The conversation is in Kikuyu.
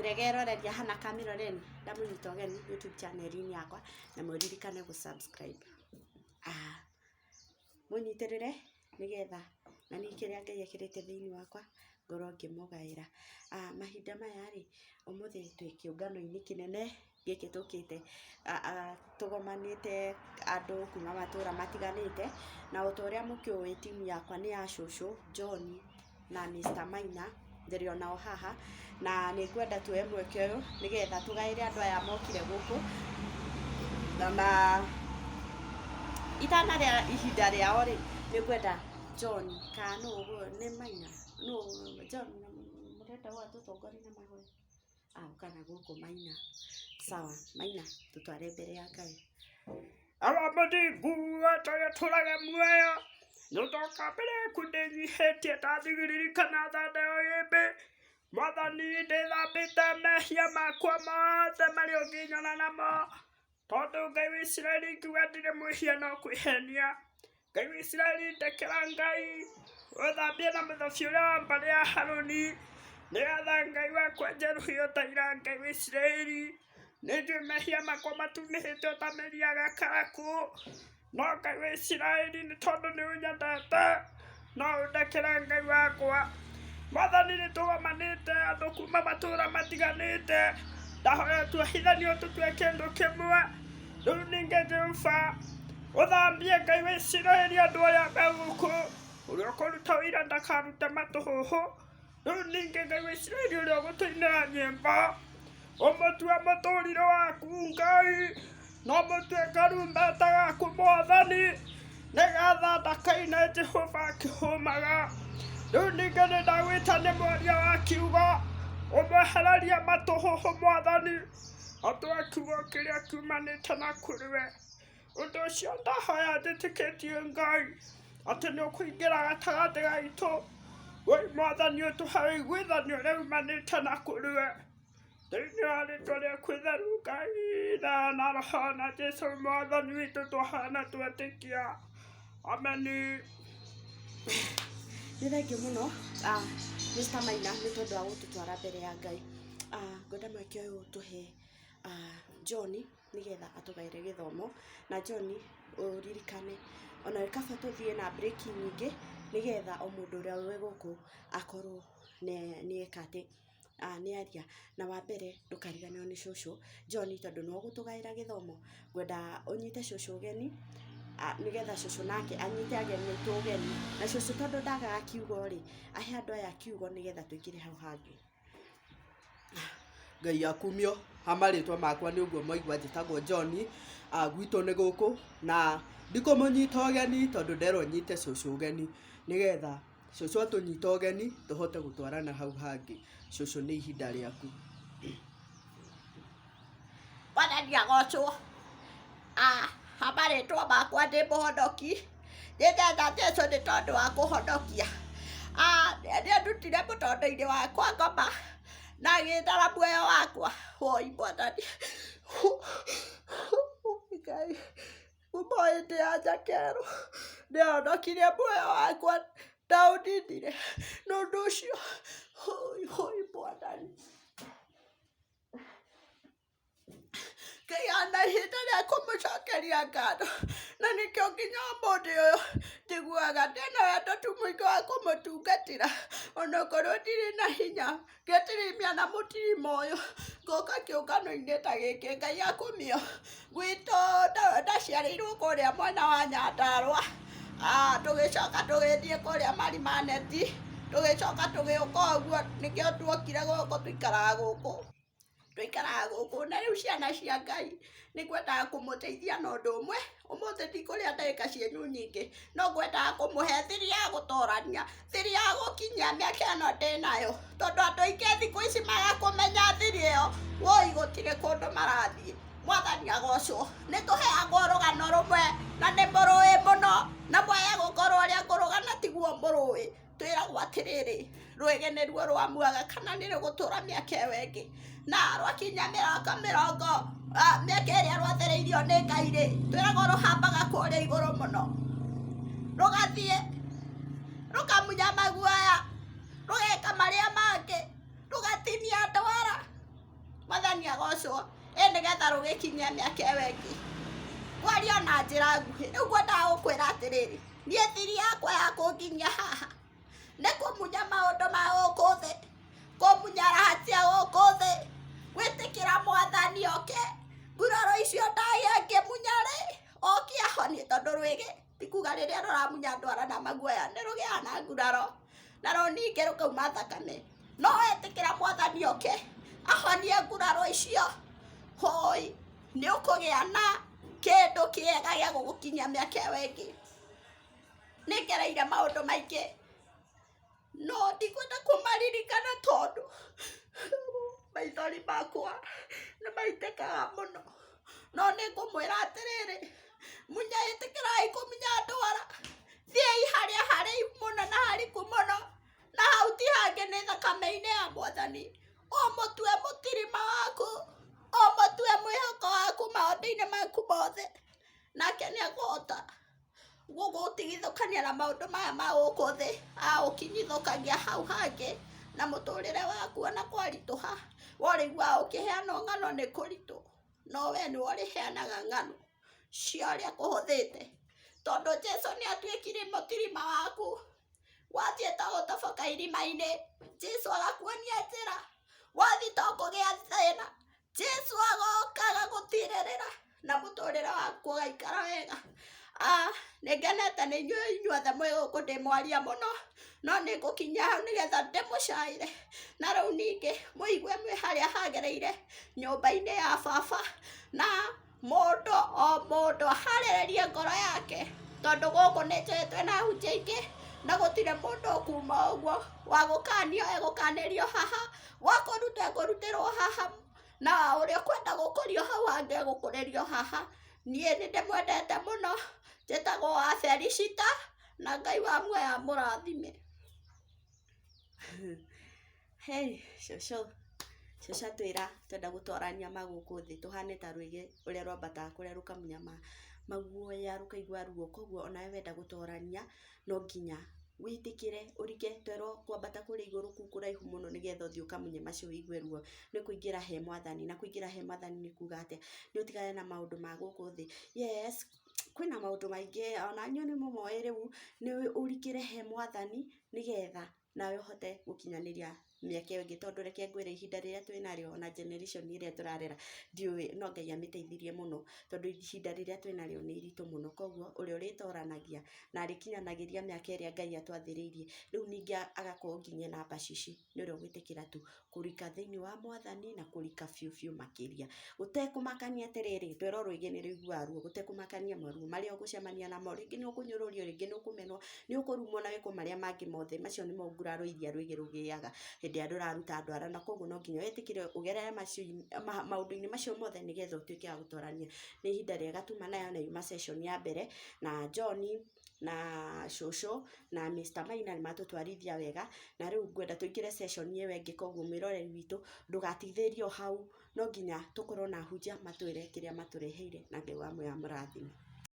Miregeroreria hana kamiroreni ndamunyita ũgeni YouTube channel-inĩ yakwa na mũririkane gũ-subscribe. Mũnyitĩrĩre nĩgetha na niĩ kĩrĩa Ngai ekĩrĩte thĩinĩ wakwa ngorwo ngĩmũgaĩra. Mahinda maya rĩ, ũmũthĩ twĩ kĩũngano-inĩ kĩnene gĩkĩ tũkĩte tũgomanĩte andũ kuma matũra matiganĩte, na o ta ũrĩa mũkĩũĩ timu yakwa nĩ ya cũcũ John na Mr. Maina ndĩrĩ onao haha, na nĩ ngwenda tuoye mweke ũyũ nĩgetha tũgaĩre andũ aya mokire gũkũ na itanarĩa ihinda rĩao rĩ, nĩ ngwenda John kana nĩ Maina John mũrenda atũtongorie na mahoya kana gũkũ Maina. Sawa Maina, tũtware mbere ya Ngai. Abamadingu atũrage muoyo nĩũtoka mbere yaku ndĩnyihĩtie ndathigĩririkana thandeo gĩmbĩ Mwathani ndĩthambĩte mehia makwa mothe marĩa ũngĩnyona namo, tondũ Ngai wa Isiraeli ngiuga ndirĩ mwĩhia no kwĩhenia. Ngai wa Isiraeli ndekera Ngai ũthambie na mũthabi ũrĩa wa mbarĩ ya Harũni, nĩgetha Ngai wakwa njeruhio ta ira. Ngai wa Isiraeli nĩnjũĩ mehia makwa matunĩhĩte o ta mĩri ya gakarakũ, no Ngai wa Isiraeli nĩ tondũ nĩ ũnyendete no ũndekere Ngai wakwa. Mwathani nĩtũgomanĩte andũ kuma matũra matiganĩte, ndahoya tuohithanio tũtue kĩndũ kĩmwe. Rĩu ningĩ Jehova ũthambie Ngai wa Isiraeli andũ aya me gũkũ, ũrĩa ũkũruta ũira ndakarute matũhũhũ. Rĩu ningĩ Ngai wa Isiraeli ũrĩa ũgũtũinĩra nyĩmbo ũmũtue mũtũrĩre waku Ngai, no mũtue karumbeta gaku Mwathani, nĩgetha ndakaine Jehova akĩhũmaga. Rĩu ningĩ nĩndagwĩta nĩ mwaria wa kiugo ũmwehererie matũhũhũ Mwathani, atũhe kiugo kĩrĩa kiumanĩte na kũrĩ we. Ũndũ ũcio ndahoya njĩtĩkĩtie Ngai atĩ nĩũkũingĩra gatagatĩ gaitũ. Wee Mwathani ũtũhe ũiguithanio ũrĩa umanĩte na kũrĩ we, thĩinĩ wa rĩĩtwa rĩaku itheru Ngai na roho na Jesũ Mwathani witũ twahoya na twetĩkia, ameni. Nĩ thengiũ mũno Mr. Maina nĩ tondũ wa gũtũtwara mbere ya Ngai. Ngwenda mweke ũyũ tũhe John nĩgetha atũgaĩre gĩthomo, na John ũririkane ona kaba tũthiĩ na break nyingĩ nĩgetha o mũndũ ũrĩa wĩ gũkũ akorwo nĩeka atĩ nĩaria. Na wa mbere ndũkariganĩrwo nĩ cũcũ John tondũ nĩwe ũgũtũgaĩra gĩthomo. Ngwenda ũnyite cũcũ ũgeni nĩgetha cũcũ nake anyite ageni aitũ ũgeni, na cũcũ tondũ ndagaga kiugo rĩ, ahe andũ aya kiugo nĩgetha tũingĩre hau hangĩ. Ngai akumio amarĩtwa makwa nĩ ũguo mwaigua njĩtagwo John, gwitũ nĩ gũkũ na ndikũmũnyita ũgeni tondũ nderwo nyite cũcũ ũgeni, nĩgetha cũcũ atũnyita ũgeni tũhote gũtwarana hau hangĩ. Cũcũ nĩ ihinda rĩaku. Mwathani agocwo. Amarĩtwa makwa ndĩ mũhonoki, nĩngetha Jesũ nĩ tondũ wa kũhonokia. Nĩandutire mũtondo-inĩ wakwa ngoma na agĩthara muoyo wakwa. Woi Mwathani, Ngai kuma hĩndĩ ya njakerũ nĩahonokirie muoyo wakwa ndaũninire, nĩ ũndũ ũcio woi Mwathani Ngai ana ihinda rĩa kũmũcokeria ngatho, na nĩkĩo nginya ũmũthĩ ũyũ njiguaga ndĩna wendo tu mũingĩ wa kũmũtungatĩra, onokorwo ndirĩ na hinya ngĩtirimia na mũtirima ũyũ ngũka kĩũngano-inĩ ta gĩkĩ. Ngai akumio, gwitũ ndaciarĩirwo kũrĩa mwena wa Nyandarũa, tũgĩcoka tũgĩthiĩ kũrĩa Marimaneti, tũgĩcoka tũgĩũka ũguo, nĩkĩo tuokire gũkũ tũikaraga gũkũ na rĩu ciana cia Ngai nĩngwendaga kũmũteithia na ũndũ ũmwe. Ũmũthĩ ndikũrĩa ndagĩka cianyu nyingĩ, no ngwendaga kũmũhe thiri ya gũtorania, thiri ya gũkinyia mĩaka ĩno ndĩnayo, tondũ andũ aingĩ thikũ ici magakũmenya thiri ĩyo woi gũtirĩ kũndũ marathiĩ. Mwathani agocwo. Nĩtũheagwo rũgano rũmwe na nĩ mũrũĩ mũno, na mwaya gũkorwo ũrĩa ngũrũgana tiguo mũrũĩ. Twĩragwo atĩrĩrĩ, rwĩgĩ nĩruo rwamuaga kana nĩ rũgũtũra mĩaka ĩyo ĩngĩ, na rwakinya mĩaka ĩrĩa rwathereirio nĩ Ngai rĩ, twĩragwo rũhambaga kũrĩa igũrũ mũno, rũgathiĩ rũkamunya maguoya, rũgeka marĩa mangĩ, rũgatinia ndwara, mwathani agocwo nĩgetha rũgĩkinyie mĩaka ĩyo ĩngĩ. Kwaria na njĩra nguhĩ, rĩu ngwendaga gũkwĩra atĩrĩrĩ, niĩ thiri yakwa ya kũnginyia haha nĩ kũmunya maũndũ ma gũkũ thĩ, kũmunya raha cia gũkũ thĩ, gwĩtĩkĩra mwathani oke nguraro icio ndahĩa ngĩmunya-rĩ, oke ahonie, tondũ rwĩgĩ ti kuga rĩrĩa rũramunya ndwara na maguoya nĩ rũgĩaga na nguraro na rwo ningĩ rũkauma thakame, no wetĩkĩra mwathani oke ahonie nguraro icio, hoi nĩ ũkũgĩa na kĩndũ kĩega gĩa gũgũkinyia mĩaka ĩyo ĩngĩ. Nĩ ngereire maũndũ maingĩ no ndikwenda kũmaririkana tondũ maithori makwa nĩ maitĩkaga mũno, no nĩ ngũmwĩra atĩrĩrĩ, ĩtĩkĩrai kũmunya ndwara, thiĩi harĩa harĩ mũno na hariku mũno, na hau ti hangĩ nĩ thakame-inĩ ya mwathani. Ũmũtue mũtirima waku, ũmũtue mwĩhoko waku maũndũ-inĩ maku mothe, nake nĩ ekũhota gũgũtigithũkania na maũndũ maya ma gũkũ thĩ, agũkinyithũkagia hau hangĩ na mũtũrĩre waku ona kwaritũha. Warĩiguaga ũkĩheanwo ng'ano nĩ kũritũ, no we nĩwe ũrĩheanaga ng'ano cia ũrĩa kũhũthĩte, tondũ Jesũ nĩ atuĩkire mũtirima waku. Wathiĩ ta gũtoboka irima-inĩ, Jesũ agakuonia njĩra. Wathiĩ ta kũgĩa thĩna, Jesũ agoka agagũtirĩrĩra na mũtũrĩre waku ũgaikara wega. Nĩ ngenete nĩ inyuothe mwĩ gũkũ ndĩmwaria mũno, no nĩ ngũkinya hau nĩgetha ndĩmũcaĩre, na rĩu ningĩ mũigue mwĩ harĩa hagĩrĩire nyũmba-inĩ ya Baba, na mũndũ o mũndũ aharĩrĩrie ngoro yake, tondũ gũkũ nĩ njũĩ twĩna hunjia ingĩ na gũtirĩ mũndũ ũkuma ũguo, wa gũkanio egũkanĩrio haha, wa kũrutwo ekũrutĩrwo haha, na ũrĩa ũkwenda gũkũrio hau hangĩ egũkũrĩrio haha. Niĩ nĩ ndĩmwendete mũno, njĩtagwo wa Felicita, na Ngai wa muoyo amũrathime. Hei, cũcũ atwĩra twenda gũtwarania magũkũ thĩ tũhane ta rwĩgĩ ũrĩa rwambataga kũrĩa rũkamunya maguoya rũkaigua ruo, koguo onawe wenda gũtwarania no nginya wĩtĩkĩre ũrike, twerwo kwambata kũrĩa igũrũ kũu kũraihu mũno nĩgetha ũthiĩ ũkamunye macio wĩigue ruo, nĩ kũingĩra he mwathani, na kũingĩra he mwathani nĩ kuga atĩa, nĩ ũtigane na maũndũ ma gũkũ thĩ. Yes, kwĩna maũndũ maingĩ ona niĩ nĩ mũmoĩ, rĩu nĩ ũrikĩre he mwathani nĩgetha nawe ũhote gũkinyanĩria mĩaka ĩyo ĩngĩ, tondũ reke ngwĩre ihinda rĩrĩa twĩnarĩo na generation ĩrĩa tũrarera, ndiũĩ no Ngai amĩteithirie mũno, tondũ ihinda rĩrĩa twĩnarĩo nĩ iritũ mũno, koguo ũrĩa ũrĩtoranagia na arĩkinyanagĩria mĩaka ĩrĩa Ngai atwathĩrĩirie, rĩu ningĩ agakorwo nginya na mbacici, nĩ ũrĩa ũgwĩtĩkĩra tu kũrika thĩinĩ wa mwathani na kũrika biũ biũ makĩria, gũtekũmakania atĩrĩrĩ, twerwo rwĩgĩ nĩ rũiguaga ruo, gũtekũmakania maruo marĩa ũgũcemania namo, rĩngĩ nĩ ũkũnyũrũrio, rĩngĩ nĩ ũkũmenwo, nĩ ũkũrumwo na wĩkwo marĩa mangĩ mothe, macio nĩmo nguraro iria rwĩgĩ rũgĩaga hĩndĩ ĩrĩa rũraruta ndwara, na koguo no nginya wĩtĩkĩre ũgerere maũndũ-inĩ macio mothe nĩgetha ũtuĩke wa gũtwarania. Nĩ ihinda rĩega tuma nayo na yuma session ya mbere, na John na cũcũ na Mr. Maina nĩ matũtwarithia wega, na rĩu ngwenda tũingĩre session ĩyo ĩngĩ, koguo mwĩroreri witũ ndũgatithĩrio hau, no nginya tũkorwo na hunjia matwĩre kĩrĩa matũreheire, na Ngai wa muoyo amũrathime.